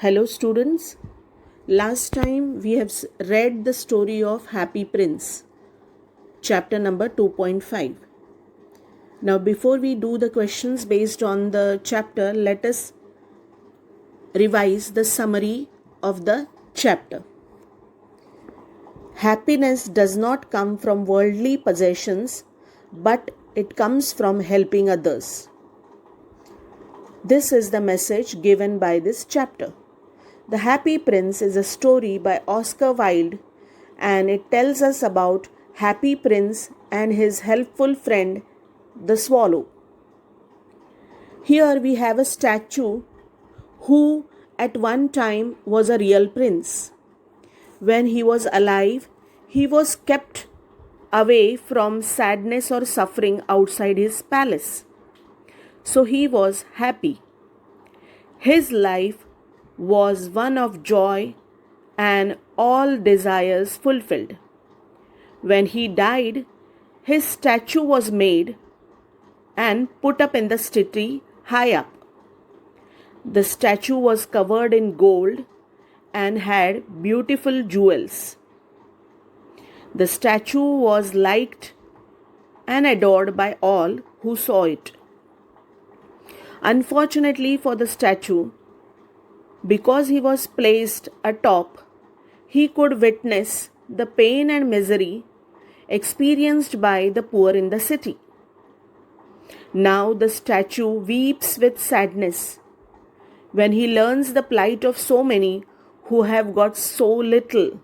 Hello students, last time we have read the story of Happy Prince, chapter number 2.5. Now before we do the questions based on the chapter, let us revise the summary of the chapter. Happiness does not come from worldly possessions, but it comes from helping others. This is the message given by this chapter. The Happy Prince is a story by Oscar Wilde, and it tells us about Happy Prince and his helpful friend, the swallow. Here we have a statue who at one time was a real prince. When he was alive, he was kept away from sadness or suffering outside his palace. So he was happy. His life was one of joy and all desires fulfilled. When he died, his statue was made and put up in the city high up. The statue was covered in gold and had beautiful jewels. The statue was liked and adored by all who saw it. Unfortunately for the statue, because he was placed atop, he could witness the pain and misery experienced by the poor in the city. Now the statue weeps with sadness when he learns the plight of so many who have got so little.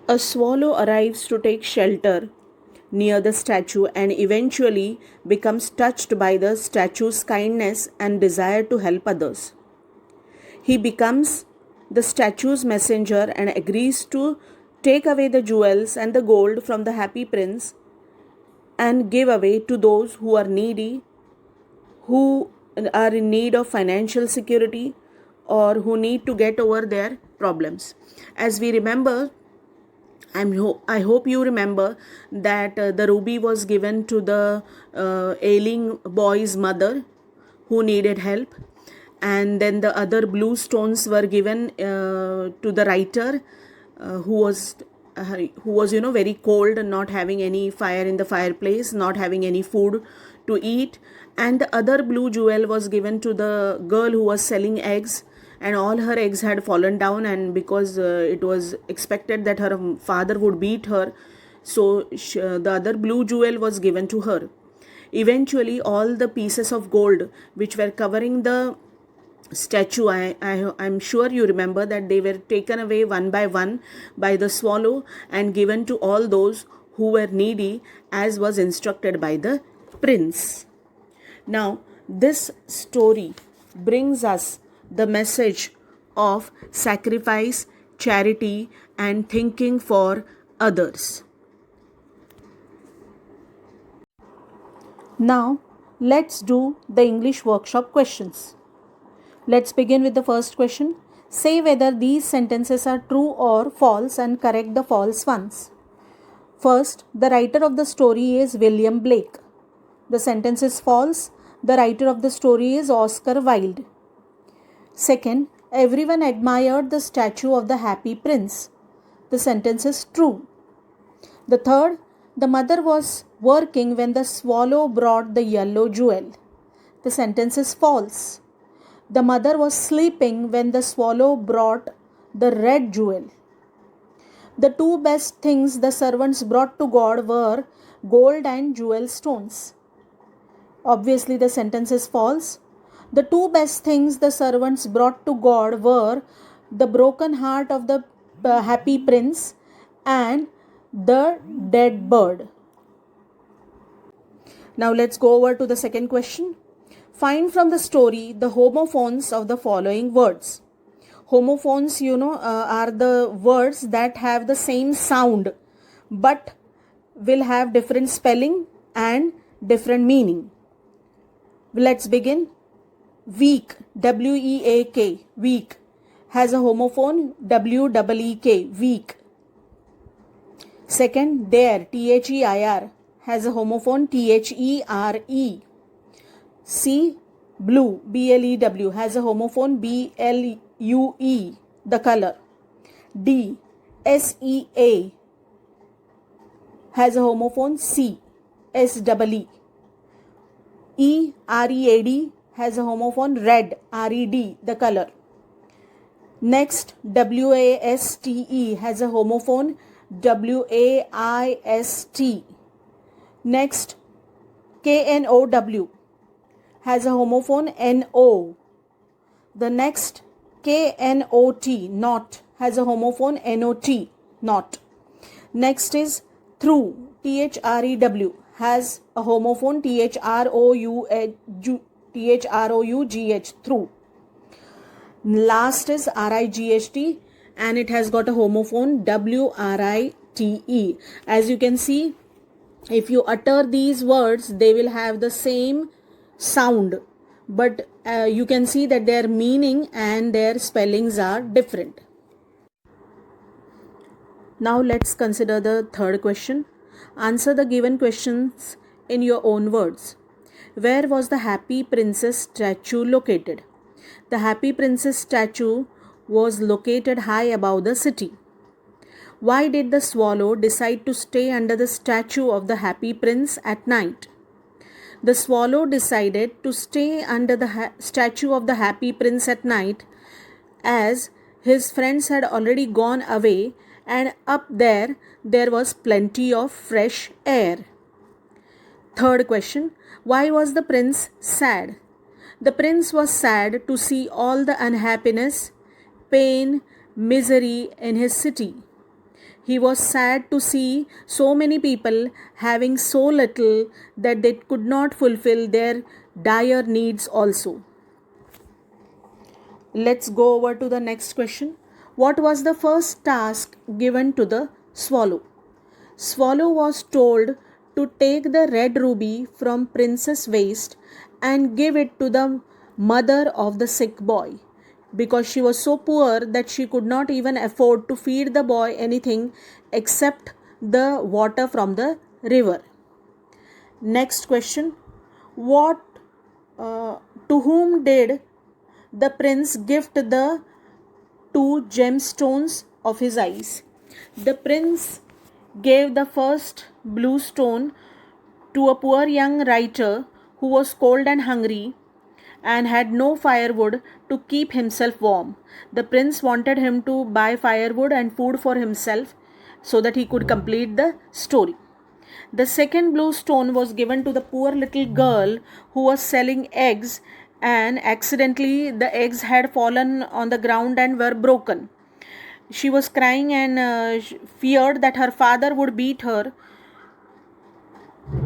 A swallow arrives to take shelter near the statue and eventually becomes touched by the statue's kindness and desire to help others. He becomes the statue's messenger and agrees to take away the jewels and the gold from the Happy Prince and give away to those who are needy, who are in need of financial security, or who need to get over their problems. As we remember, I hope you remember that the ruby was given to the ailing boy's mother who needed help, and then the other blue stones were given to the writer who was very cold and not having any fire in the fireplace, not having any food to eat, and the other blue jewel was given to the girl who was selling eggs, and all her eggs had fallen down, and because it was expected that her father would beat her, so the other blue jewel was given to her. Eventually all the pieces of gold which were covering the statue, I'm sure you remember that they were taken away one by one by the swallow and given to all those who were needy as was instructed by the prince. Now this story brings us the message of sacrifice, charity, and thinking for others. Now, let's do the English workshop questions. Let's begin with the first question. Say whether these sentences are true or false and correct the false ones. First, the writer of the story is William Blake. The sentence is false. The writer of the story is Oscar Wilde. Second, everyone admired the statue of the Happy Prince. The sentence is true. The third, the mother was working when the swallow brought the yellow jewel. The sentence is false. The mother was sleeping when the swallow brought the red jewel. The two best things the servants brought to God were gold and jewel stones. Obviously, the sentence is false. The two best things the servants brought to God were the broken heart of the Happy Prince and the dead bird. Now let's go over to the second question. Find from the story the homophones of the following words. Homophones, are the words that have the same sound but will have different spelling and different meaning. Let's begin. Weak, W-E-A-K, weak, has a homophone, W-E-E-K, weak. Second, dare, T-H-E-I-R, has a homophone, T-H-E-R-E. See, Blue, BLEW, has a homophone BLUE, the color. D, SEA, has a homophone CSEE. READ has a homophone red, RED, the color. Next, WASTE has a homophone WAIST. Next, KNOW has a homophone NO. The next, KNOT, not, has a homophone NOT, not. Next is through, THREW, has a homophone THROUGH, through. Last is RIGHT, and it has got a homophone WRITE. As you can see, if you utter these words, they will have the same sound, but you can see that their meaning and their spellings are different. Now let's consider the third question. Answer the given questions in your own words. Where was the Happy Princess statue located? The Happy Princess statue was located high above the city. Why did the swallow decide to stay under the statue of the Happy Prince at night? The swallow decided to stay under the statue of the Happy Prince at night as his friends had already gone away, and up there was plenty of fresh air. Third question. Why was the prince sad? The prince was sad to see all the unhappiness, pain, misery in his city. He was sad to see so many people having so little that they could not fulfill their dire needs also. Let's go over to the next question. What was the first task given to the swallow? Swallow was told to take the red ruby from prince's waist and give it to the mother of the sick boy, because she was so poor that she could not even afford to feed the boy anything except the water from the river. Next question. To whom did the prince gift the 2 gemstones of his eyes? The prince gave the first blue stone to a poor young writer who was cold and hungry and had no firewood to keep himself warm. The prince wanted him to buy firewood and food for himself so that he could complete the story. The second blue stone was given to the poor little girl who was selling eggs, and accidentally the eggs had fallen on the ground and were broken. She was crying and feared that her father would beat her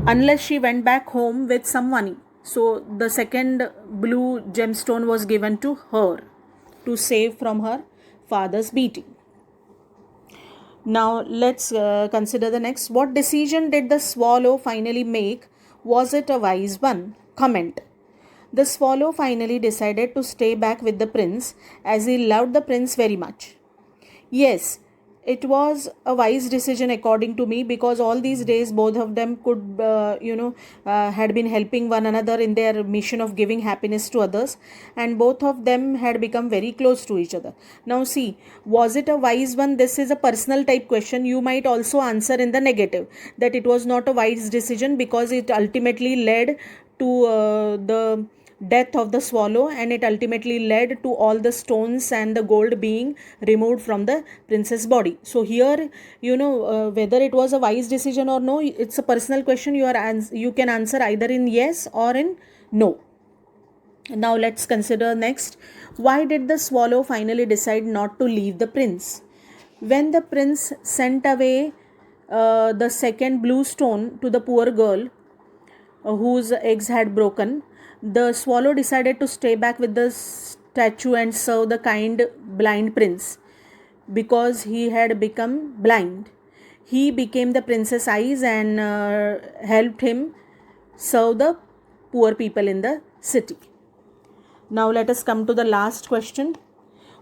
unless she went back home with some money. So the second blue gemstone was given to her to save from her father's beating. Now let's consider the next. What decision did the swallow finally make? Was it a wise one? Comment. The swallow finally decided to stay back with the prince as he loved the prince very much. Yes, it was a wise decision according to me, because all these days both of them could had been helping one another in their mission of giving happiness to others, and both of them had become very close to each other. Now see, was it a wise one? This is a personal type question. You might also answer in the negative, that it was not a wise decision because it ultimately led to the death of the swallow, and it ultimately led to all the stones and the gold being removed from the princess body. So here, whether it was a wise decision or no, it's a personal question. You can answer either in yes or in no. Now let's consider next. Why did the swallow finally decide not to leave the prince? When the prince sent away the second blue stone to the poor girl whose eggs had broken, the swallow decided to stay back with the statue and serve the kind blind prince. Because he had become blind, he became the prince's eyes and helped him serve the poor people in the city. Now let us come to the last question.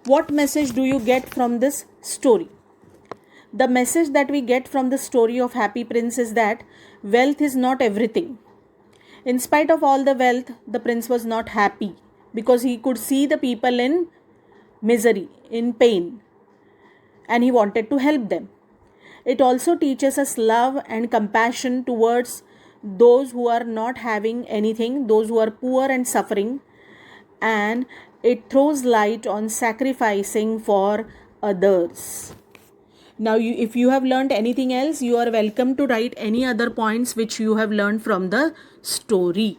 What message do you get from this story? The message that we get from the story of Happy Prince is that wealth is not everything. In spite of all the wealth, the prince was not happy because he could see the people in misery, in pain, and he wanted to help them. It also teaches us love and compassion towards those who are not having anything, those who are poor and suffering, and it throws light on sacrificing for others. Now, if you have learned anything else, you are welcome to write any other points which you have learned from the story.